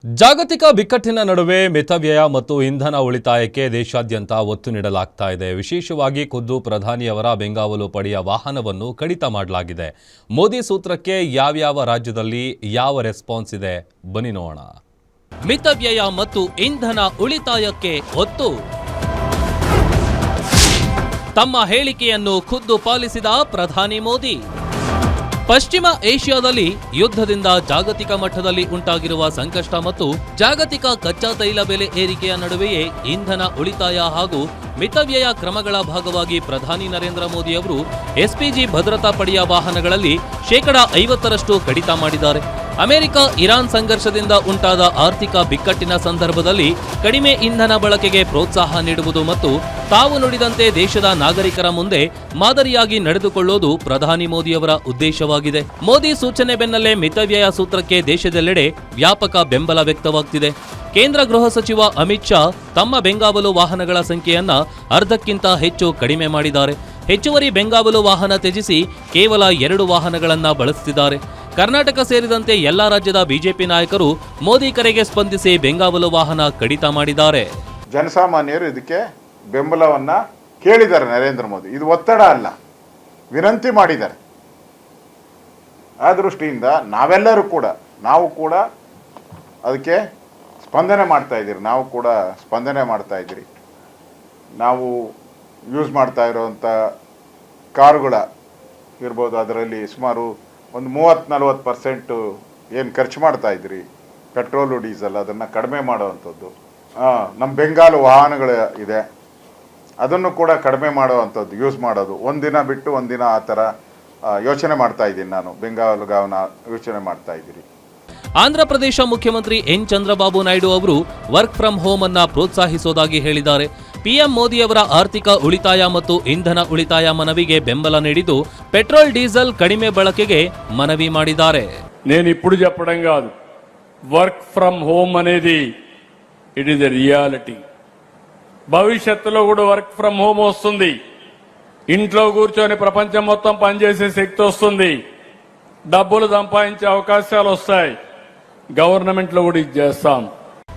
ಜಾಗತಿಕ ಬಿಕ್ಕಟ್ಟಿನ ನಡುವೆ ಮಿತವ್ಯಯ ಮತ್ತು ಇಂಧನ ಉಳಿತಾಯಕ್ಕೆ ದೇಶಾದ್ಯಂತ ಒತ್ತು ನೀಡಲಾಗ್ತಾ ಇದೆ. ವಿಶೇಷವಾಗಿ ಖುದ್ದು ಪ್ರಧಾನಿಯವರ ಬೆಂಗಾವಲು ಪಡೆಯ ವಾಹನವನ್ನು ಕಡಿತ ಮಾಡಲಾಗಿದೆ. ಮೋದಿ ಸೂತ್ರಕ್ಕೆ ಯಾವ್ಯಾವ ರಾಜ್ಯದಲ್ಲಿ ಯಾವ ರೆಸ್ಪಾನ್ಸ್ ಇದೆ ಬನ್ನಿ ನೋಡೋಣ. ಮಿತವ್ಯಯ ಮತ್ತು ಇಂಧನ ಉಳಿತಾಯಕ್ಕೆ ಒತ್ತು. ತಮ್ಮ ಹೇಳಿಕೆಯನ್ನು ಖುದ್ದು ಪಾಲಿಸಿದ ಪ್ರಧಾನಿ ಮೋದಿ. ಪಶ್ಚಿಮ ಏಷ್ಯಾದಲ್ಲಿ ಯುದ್ಧದಿಂದ ಜಾಗತಿಕ ಮಟ್ಟದಲ್ಲಿ ಉಂಟಾಗಿರುವ ಸಂಕಷ್ಟ ಮತ್ತು ಜಾಗತಿಕ ಕಚ್ಚಾ ತೈಲ ಬೆಲೆ ಏರಿಕೆಯ ನಡುವೆಯೇ ಇಂಧನ ಉಳಿತಾಯ ಹಾಗೂ ಮಿತವ್ಯಯ ಕ್ರಮಗಳ ಭಾಗವಾಗಿ ಪ್ರಧಾನಿ ನರೇಂದ್ರ ಮೋದಿ ಅವರು ಎಸ್ಪಿಜಿ ಭದ್ರತಾ ಪಡೆಯ ವಾಹನಗಳಲ್ಲಿ 50% ಕಡಿತ ಮಾಡಿದ್ದಾರೆ. ಅಮೆರಿಕ ಇರಾನ್ ಸಂಘರ್ಷದಿಂದ ಉಂಟಾದ ಆರ್ಥಿಕ ಬಿಕ್ಕಟ್ಟಿನ ಸಂದರ್ಭದಲ್ಲಿ ಕಡಿಮೆ ಇಂಧನ ಬಳಕೆಗೆ ಪ್ರೋತ್ಸಾಹ ನೀಡುವುದು ಮತ್ತು ತಾವು ನುಡಿದಂತೆ ದೇಶದ ನಾಗರಿಕರ ಮುಂದೆ ಮಾದರಿಯಾಗಿ ನಡೆದುಕೊಳ್ಳುವುದು ಪ್ರಧಾನಿ ಮೋದಿಯವರ ಉದ್ದೇಶವಾಗಿದೆ. ಮೋದಿ ಸೂಚನೆ ಬೆನ್ನಲ್ಲೇ ಮಿತವ್ಯಯ ಸೂತ್ರಕ್ಕೆ ದೇಶದೆಲ್ಲೆಡೆ ವ್ಯಾಪಕ ಬೆಂಬಲ ವ್ಯಕ್ತವಾಗ್ತಿದೆ. ಕೇಂದ್ರ ಗೃಹ ಸಚಿವ ಅಮಿತ್ ಶಾ ತಮ್ಮ ಬೆಂಗಾವಲು ವಾಹನಗಳ ಸಂಖ್ಯೆಯನ್ನ ಅರ್ಧಕ್ಕಿಂತ ಹೆಚ್ಚು ಕಡಿಮೆ ಮಾಡಿದ್ದಾರೆ. ಹೆಚ್ಚುವರಿ ಬೆಂಗಾವಲು ವಾಹನ ತ್ಯಜಿಸಿ ಕೇವಲ 2 ವಾಹನಗಳನ್ನ ಬಳಸುತ್ತಿದ್ದಾರೆ. ಕರ್ನಾಟಕ ಸೇರಿದಂತೆ ಎಲ್ಲಾ ರಾಜ್ಯದ ಬಿಜೆಪಿ ನಾಯಕರು ಮೋದಿ ಕರೆಗೆ ಸ್ಪಂದಿಸಿ ಬೆಂಗಾವಲು ವಾಹನ ಕಡಿತ ಮಾಡಿದ್ದಾರೆ. ಜನಸಾಮಾನ್ಯರು ಇದಕ್ಕೆ ಬೆಂಬಲವನ್ನ ಕೇಳಿದ್ದಾರೆ. ನರೇಂದ್ರ ಮೋದಿ ಇದು ಒತ್ತಡ ಅಲ್ಲ, ವಿನಂತಿ ಮಾಡಿದ್ದಾರೆ. ಆ ದೃಷ್ಟಿಯಿಂದ ನಾವೆಲ್ಲರೂ ಕೂಡ ನಾವು ಕೂಡ ಅದಕ್ಕೆ ಸ್ಪಂದನೆ ಮಾಡ್ತಾ ಇದ್ದೀರಿ. ನಾವು ಯೂಸ್ ಮಾಡ್ತಾ ಇರೋವಂಥ ಕಾರುಗಳ ಇರ್ಬೋದು, ಅದರಲ್ಲಿ ಸುಮಾರು ಒಂದು 30-40% ಏನು ಖರ್ಚು ಮಾಡ್ತಾ ಇದ್ರಿ ಪೆಟ್ರೋಲು ಡೀಸೆಲ್, ಅದನ್ನು ಕಡಿಮೆ ಮಾಡುವಂಥದ್ದು. ನಮ್ಮ ಬೆಂಗಾಲು ವಾಹನಗಳು ಇದೆ, ಅದನ್ನು ಕೂಡ ಕಡಿಮೆ ಮಾಡುವಂಥದ್ದು, ಯೂಸ್ ಮಾಡೋದು. ಒಂದಿನ ಬಿಟ್ಟು ಒಂದಿನ ಆ ಥರ ಯೋಚನೆ ಮಾಡ್ತಾ ಇದ್ದೀನಿ. ನಾನು ಬೆಂಗಾವಲುಗಾವನ ಯೋಚನೆ ಮಾಡ್ತಾ ಇದ್ದೀರಿ. ಆಂಧ್ರ ಪ್ರದೇಶ ಮುಖ್ಯಮಂತ್ರಿ ಎನ್ ಚಂದ್ರಬಾಬು ನಾಯ್ಡು ಅವರು ವರ್ಕ್ ಫ್ರಮ್ ಹೋಮ್ ಅನ್ನ ಪ್ರೋತ್ಸಾಹಿಸುವುದಾಗಿ ಹೇಳಿದ್ದಾರೆ. ಪಿಎಂ ಮೋದಿಯವರ ಆರ್ಥಿಕ ಉಳಿತಾಯ ಮತ್ತು ಇಂಧನ ಉಳಿತಾಯ ಮನವಿಗೆ ಬೆಂಬಲ ನೀಡಿದ್ದು ಪೆಟ್ರೋಲ್ ಡೀಸೆಲ್ ಕಡಿಮೆ ಬಳಕೆಗೆ ಮನವಿ ಮಾಡಿದ್ದಾರೆ. నేను ఇప్పుడు చెప్పడం కాదు, వర్క్ ఫ్రమ్ హోమ్ అనేది ఇట్ ఈస్ ఎ రియాలిటీ. భవిష్యత్తులో కూడా వర్క్ ఫ్రమ్ హోమ్ వస్తుంది. ఇంట్లో కూర్చొని ప్రపంచం మొత్తం పనిచేసే శక్తి వస్తుంది. డబ్బులు సంపాదించే అవకాశాలు వస్తాయి. గవర్నమెంట్ లో కూడా ఇది చేస్తాం.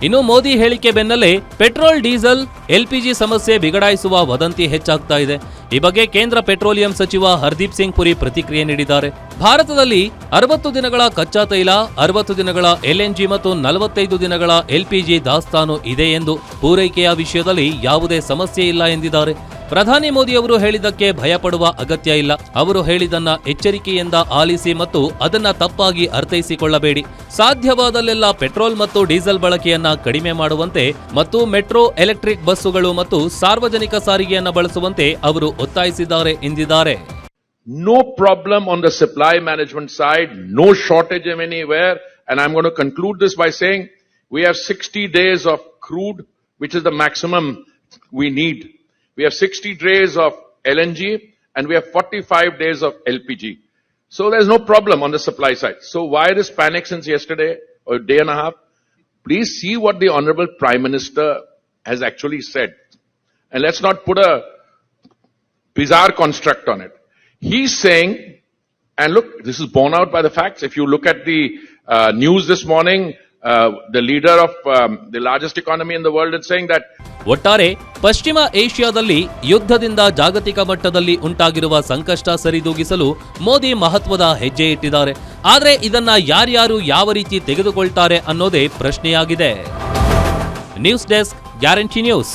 ಇನ್ನು ಮೋದಿ ಹೇಳಿಕೆ ಬೆನ್ನಲ್ಲೇ ಪೆಟ್ರೋಲ್ ಡೀಸೆಲ್ ಎಲ್ಪಿಜಿ ಸಮಸ್ಯೆ ಬಿಗಡಾಯಿಸುವ ವದಂತಿ ಹೆಚ್ಚಾಗ್ತಾ ಇದೆ. ಈ ಬಗ್ಗೆ ಕೇಂದ್ರ ಪೆಟ್ರೋಲಿಯಂ ಸಚಿವ ಹರ್ದೀಪ್ ಸಿಂಗ್ ಪುರಿ ಪ್ರತಿಕ್ರಿಯೆ ನೀಡಿದ್ದಾರೆ. ಭಾರತದಲ್ಲಿ 60 ದಿನಗಳ ಕಚ್ಚಾ ತೈಲ, 60 ದಿನಗಳ ಎಲ್ಎನ್ಜಿ ಮತ್ತು 45 ದಿನಗಳ ಎಲ್ಪಿಜಿ ದಾಸ್ತಾನು ಇದೆ ಎಂದು ಪೂರೈಕೆಯ ವಿಷಯದಲ್ಲಿ ಯಾವುದೇ ಸಮಸ್ಯೆ ಇಲ್ಲ ಎಂದಿದ್ದಾರೆ. ಪ್ರಧಾನಿ ಮೋದಿ ಅವರು ಹೇಳಿದ್ದಕ್ಕೆ ಭಯಪಡುವ ಅಗತ್ಯ ಇಲ್ಲ. ಅವರು ಹೇಳಿದನ್ನ ಎಚ್ಚರಿಕೆಯಿಂದ ಆಲಿಸಿ ಮತ್ತು ಅದನ್ನ ತಪ್ಪಾಗಿ ಅರ್ಥೈಸಿಕೊಳ್ಳಬೇಡಿ. ಸಾಧ್ಯವಾದಲ್ಲೆಲ್ಲ ಪೆಟ್ರೋಲ್ ಮತ್ತು ಡೀಸೆಲ್ ಬಳಕೆಯನ್ನ ಕಡಿಮೆ ಮಾಡುವಂತೆ ಮತ್ತು ಮೆಟ್ರೋ, ಎಲೆಕ್ಟ್ರಿಕ್ ಬಸ್ಸುಗಳು ಮತ್ತು ಸಾರ್ವಜನಿಕ ಸಾರಿಗೆಯನ್ನ ಬಳಸುವಂತೆ ಅವರು ಒತ್ತಾಯಿಸಿದ್ದಾರೆ ಎಂದಿದ್ದಾರೆ. No problem on the supply management side, no shortage of anywhere, and I'm going to conclude this by saying we have 60 days of crude, which is the maximum we need. We have 60 days of LNG and we have 45 days of LPG. So there's no problem on the supply side. So why this panic since yesterday or a day and a half? Please see what the Honorable Prime Minister has actually said. And let's not put a bizarre construct on it. He's saying, and look, this is borne out by the facts. If you look at the news this morning, the leader of the largest economy in the world is saying that ಒಟ್ಟಾರೆ ಪಶ್ಚಿಮ ಏಷ್ಯಾದಲ್ಲಿ ಯುದ್ಧದಿಂದ ಜಾಗತಿಕ ಮಟ್ಟದಲ್ಲಿ ಉಂಟಾಗಿರುವ ಸಂಕಷ್ಟ ಸರಿದೂಗಿಸಲು ಮೋದಿ ಮಹತ್ವದ ಹೆಜ್ಜೆ ಇಟ್ಟಿದ್ದಾರೆ. ಆದರೆ ಇದನ್ನ ಯಾರ್ಯಾರು ಯಾವ ರೀತಿ ತೆಗೆದುಕೊಳ್ತಾರೆ ಅನ್ನೋದೇ ಪ್ರಶ್ನೆಯಾಗಿದೆ. News desk, guarantee news.